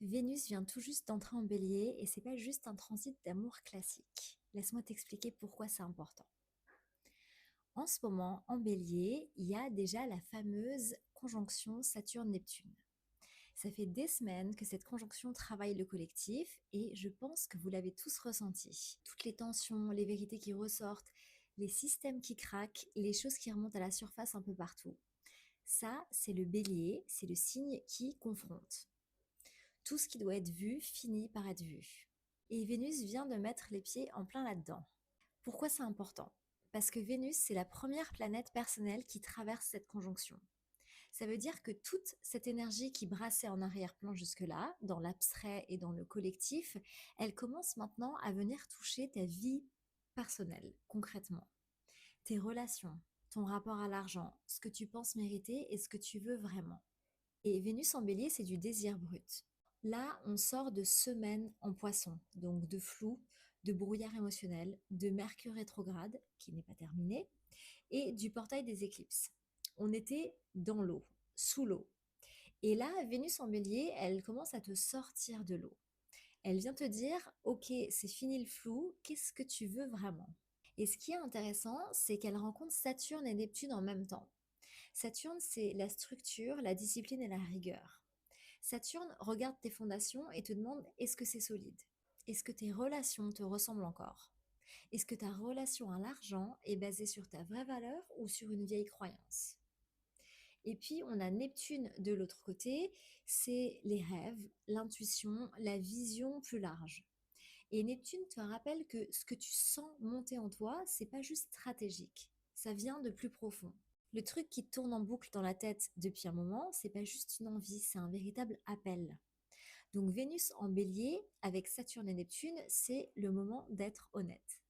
Vénus vient tout juste d'entrer en Bélier et c'est pas juste un transit d'amour classique. Laisse-moi t'expliquer pourquoi c'est important. En ce moment, en Bélier, il y a déjà la fameuse conjonction Saturne-Neptune. Ça fait des semaines que cette conjonction travaille le collectif et je pense que vous l'avez tous ressenti. Toutes les tensions, les vérités qui ressortent, les systèmes qui craquent, les choses qui remontent à la surface un peu partout. Ça, c'est le Bélier, c'est le signe qui confronte. Tout ce qui doit être vu finit par être vu. Et Vénus vient de mettre les pieds en plein là-dedans. Pourquoi c'est important? Parce que Vénus, c'est la première planète personnelle qui traverse cette conjonction. Ça veut dire que toute cette énergie qui brassait en arrière-plan jusque-là, dans l'abstrait et dans le collectif, elle commence maintenant à venir toucher ta vie personnelle, concrètement. Tes relations, ton rapport à l'argent, ce que tu penses mériter et ce que tu veux vraiment. Et Vénus en bélier, c'est du désir brut. Là, on sort de semaines en poisson, donc de flou, de brouillard émotionnel, de Mercure rétrograde, qui n'est pas terminé, et du portail des éclipses. On était dans l'eau, sous l'eau. Et là, Vénus en bélier, elle commence à te sortir de l'eau. Elle vient te dire, ok, c'est fini le flou, qu'est-ce que tu veux vraiment? Et ce qui est intéressant, c'est qu'elle rencontre Saturne et Neptune en même temps. Saturne, c'est la structure, la discipline et la rigueur. Saturne regarde tes fondations et te demande est-ce que c'est solide? Est-ce que tes relations te ressemblent encore? Est-ce que ta relation à l'argent est basée sur ta vraie valeur ou sur une vieille croyance? Et puis on a Neptune de l'autre côté, c'est les rêves, l'intuition, la vision plus large. Et Neptune te rappelle que ce que tu sens monter en toi, c'est pas juste stratégique, ça vient de plus profond. Le truc qui tourne en boucle dans la tête depuis un moment, c'est pas juste une envie, c'est un véritable appel. Donc Vénus en bélier, avec Saturne et Neptune, c'est le moment d'être honnête.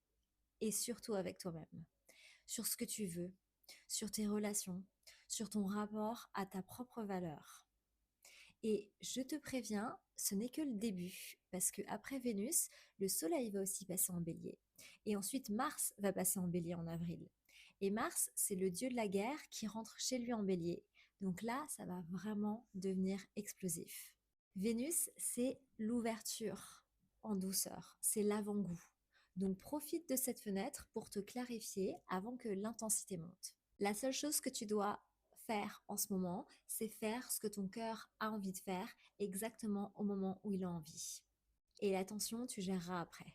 Et surtout avec toi-même. Sur ce que tu veux, sur tes relations, sur ton rapport à ta propre valeur. Et je te préviens, ce n'est que le début, parce que après Vénus, le Soleil va aussi passer en bélier. Et ensuite, Mars va passer en bélier en avril. Et Mars, c'est le dieu de la guerre qui rentre chez lui en bélier. Donc là, ça va vraiment devenir explosif. Vénus, c'est l'ouverture en douceur, c'est l'avant-goût. Donc profite de cette fenêtre pour te clarifier avant que l'intensité monte. La seule chose que tu dois faire en ce moment, c'est faire ce que ton cœur a envie de faire exactement au moment où il a envie. Et l'attention, tu géreras après.